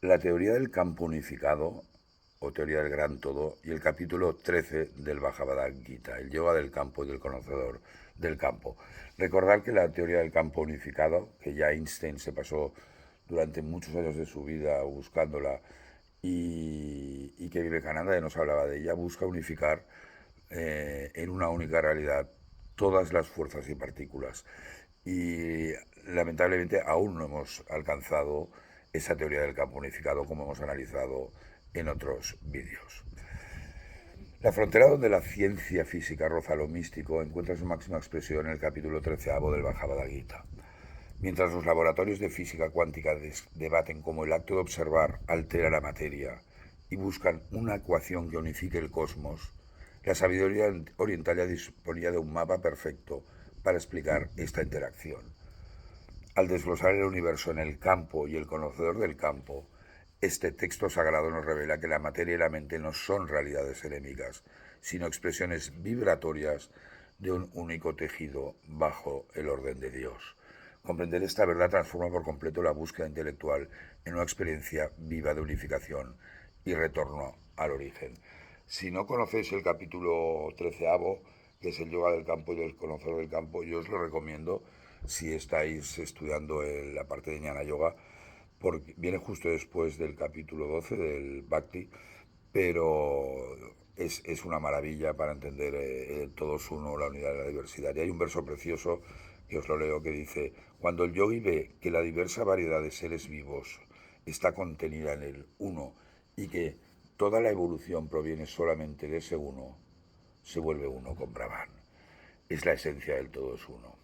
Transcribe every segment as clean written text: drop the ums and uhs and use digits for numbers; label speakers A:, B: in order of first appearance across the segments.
A: la teoría del campo unificado o teoría del gran todo y el capítulo 13 del Bhagavad Gita, el yoga del campo y del conocedor del campo. Recordar que la teoría del campo unificado, que ya Einstein se pasó durante muchos años de su vida buscándola y que Vivekananda ya nos hablaba de ella, busca unificar en una única realidad todas las fuerzas y partículas. Y lamentablemente aún no hemos alcanzado esa teoría del campo unificado como hemos analizado en otros vídeos. La frontera donde la ciencia física roza lo místico encuentra su máxima expresión en el capítulo 13 del Bhagavad Gita. Mientras los laboratorios de física cuántica debaten cómo el acto de observar altera la materia y buscan una ecuación que unifique el cosmos, la sabiduría oriental ya disponía de un mapa perfecto para explicar esta interacción. Al desglosar el universo en el campo y el conocedor del campo, este texto sagrado nos revela que la materia y la mente no son realidades enemigas, sino expresiones vibratorias de un único tejido bajo el orden de Dios. Comprender esta verdad transforma por completo la búsqueda intelectual en una experiencia viva de unificación y retorno al origen. Si no conocéis el capítulo 13, que es el yoga del campo y del conocedor del campo, yo os lo recomiendo si estáis estudiando la parte de Jnana Yoga, porque viene justo después del capítulo 12 del Bhakti, pero es una maravilla para entender todos uno, la unidad de la diversidad. Y hay un verso precioso que os lo leo que dice: cuando el yogi ve que la diversa variedad de seres vivos está contenida en el uno y que toda la evolución proviene solamente de ese uno, se vuelve uno con Brahman. Es la esencia del todo es uno.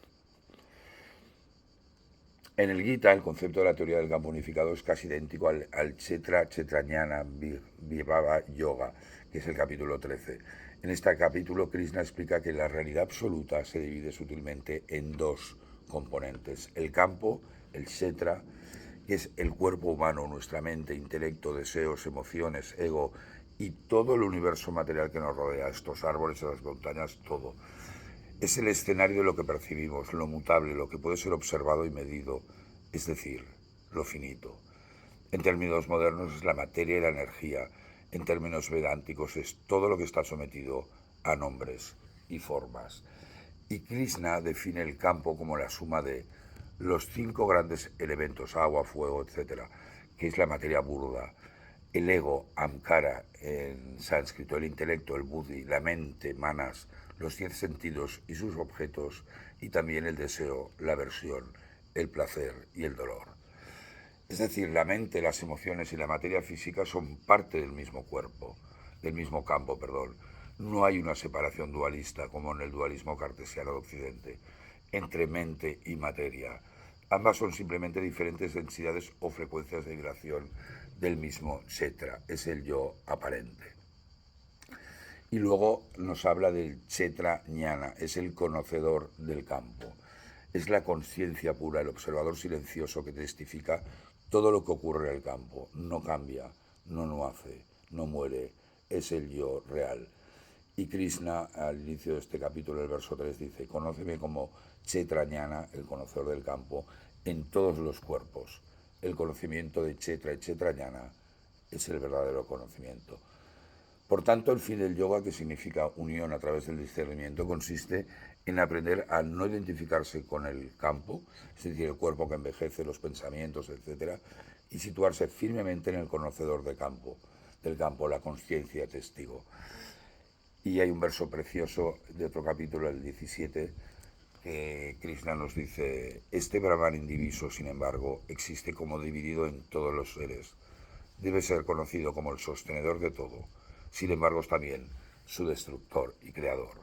A: En el Gita, el concepto de la teoría del campo unificado es casi idéntico al Kshetra-Jnana Vibhava Yoga, que es el capítulo 13. En este capítulo, Krishna explica que la realidad absoluta se divide sutilmente en dos componentes: el campo, el Kshetra, que es el cuerpo humano, nuestra mente, intelecto, deseos, emociones, ego y todo el universo material que nos rodea, estos árboles, esas montañas, todo. Es el escenario de lo que percibimos, lo mutable, lo que puede ser observado y medido, es decir, lo finito. En términos modernos es la materia y la energía. En términos vedánticos es todo lo que está sometido a nombres y formas. Y Krishna define el campo como la suma de los 5 grandes elementos, agua, fuego, etc., que es la materia burda, el ego, amkara, en sánscrito, el intelecto, el buddhi, la mente, manas, los 10 sentidos y sus objetos, y también el deseo, la aversión, el placer y el dolor. Es decir, la mente, las emociones y la materia física son parte del mismo cuerpo, del mismo campo, perdón. No hay una separación dualista, como en el dualismo cartesiano de Occidente, entre mente y materia. Ambas son simplemente diferentes densidades o frecuencias de vibración del mismo Kshetra, es el yo aparente. Y luego nos habla del Kshetra Jnana, es el conocedor del campo. Es la conciencia pura, el observador silencioso que testifica todo lo que ocurre en el campo. No cambia, no hace, no muere, es el yo real. Y Krishna, al inicio de este capítulo, el verso 3, dice: conóceme como Kshetra Jnana, el conocedor del campo, en todos los cuerpos. El conocimiento de Kshetra y Kshetra Jnana es el verdadero conocimiento. Por tanto, el fin del yoga, que significa unión a través del discernimiento, consiste en aprender a no identificarse con el campo, es decir, el cuerpo que envejece, los pensamientos, etc., y situarse firmemente en el conocedor del campo, la conciencia testigo. Y hay un verso precioso de otro capítulo, el 17, que Krishna nos dice: este Brahman indiviso, sin embargo, existe como dividido en todos los seres. Debe ser conocido como el sostenedor de todo. Sin embargo, es también su destructor y creador.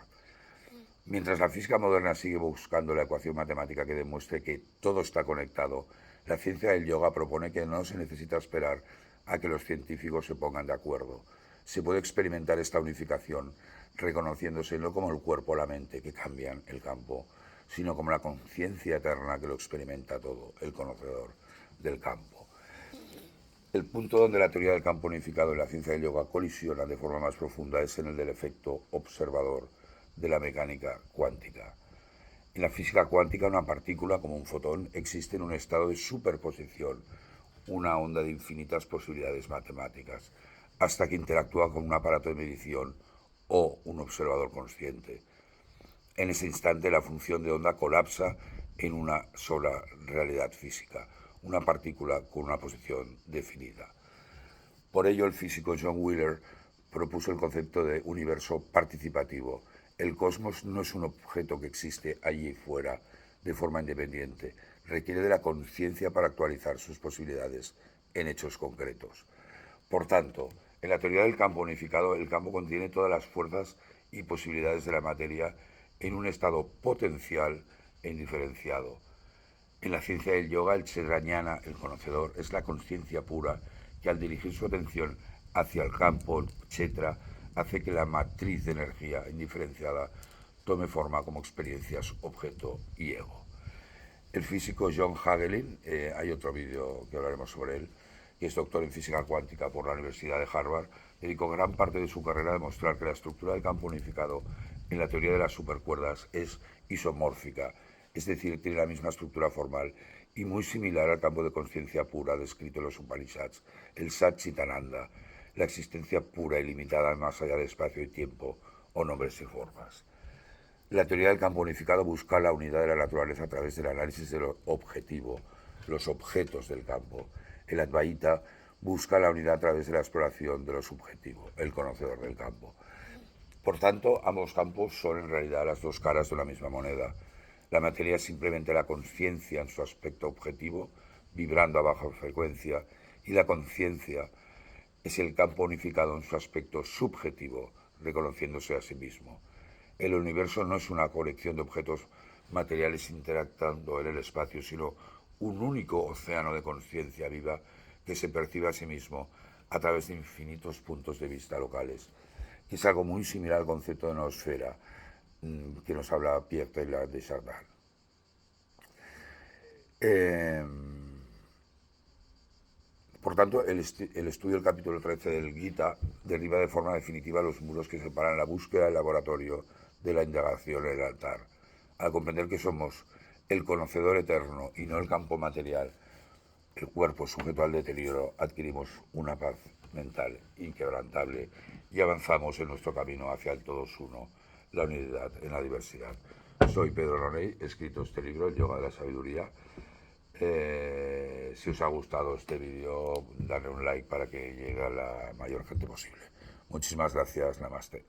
A: Mientras la física moderna sigue buscando la ecuación matemática que demuestre que todo está conectado, la ciencia del yoga propone que no se necesita esperar a que los científicos se pongan de acuerdo. Se puede experimentar esta unificación reconociéndose no como el cuerpo o la mente que cambian el campo, sino como la conciencia eterna que lo experimenta todo, el conocedor del campo. El punto donde la teoría del campo unificado y la ciencia del yoga colisionan de forma más profunda es en el del efecto observador de la mecánica cuántica. En la física cuántica, una partícula, como un fotón, existe en un estado de superposición, una onda de infinitas posibilidades matemáticas, hasta que interactúa con un aparato de medición o un observador consciente. En ese instante la función de onda colapsa en una sola realidad física, una partícula con una posición definida. Por ello el físico John Wheeler propuso el concepto de universo participativo. El cosmos no es un objeto que existe allí fuera de forma independiente, requiere de la conciencia para actualizar sus posibilidades en hechos concretos. Por tanto, en la teoría del campo unificado, el campo contiene todas las fuerzas y posibilidades de la materia en un estado potencial e indiferenciado. En la ciencia del yoga, el Kshetrajnana, el conocedor, es la conciencia pura que al dirigir su atención hacia el campo Kshetra hace que la matriz de energía indiferenciada tome forma como experiencias, objeto y ego. El físico John Hagelin, hay otro vídeo que hablaremos sobre él, que es doctor en física cuántica por la Universidad de Harvard, dedicó gran parte de su carrera a demostrar que la estructura del campo unificado en la teoría de las supercuerdas es isomórfica, es decir, tiene la misma estructura formal y muy similar al campo de conciencia pura descrito en los Upanishads, el Satchitananda, la existencia pura y limitada más allá de espacio y tiempo o nombres y formas. La teoría del campo unificado busca la unidad de la naturaleza a través del análisis de lo objetivo, los objetos del campo. El Advaita busca la unidad a través de la exploración de lo subjetivo, el conocedor del campo. Por tanto, ambos campos son en realidad las dos caras de una misma moneda. La materia es simplemente la conciencia en su aspecto objetivo, vibrando a baja frecuencia, y la conciencia es el campo unificado en su aspecto subjetivo, reconociéndose a sí mismo. El universo no es una colección de objetos materiales interactuando en el espacio, sino un único océano de conciencia viva que se percibe a sí mismo a través de infinitos puntos de vista locales, que es algo muy similar al concepto de noosfera que nos habla Pierre Teilhard de Chardin. Por tanto, el estudio del capítulo 13 del Gita derriba de forma definitiva los muros que separan la búsqueda del laboratorio de la indagación en el altar. Al comprender que somos el conocedor eterno y no el campo material, el cuerpo sujeto al deterioro, adquirimos una paz mental inquebrantable y avanzamos en nuestro camino hacia el todos uno, la unidad en la diversidad. Soy Pedro Roney, he escrito este libro, El Yoga de la Sabiduría. Si os ha gustado este vídeo, darle un like para que llegue a la mayor gente posible. Muchísimas gracias, namaste.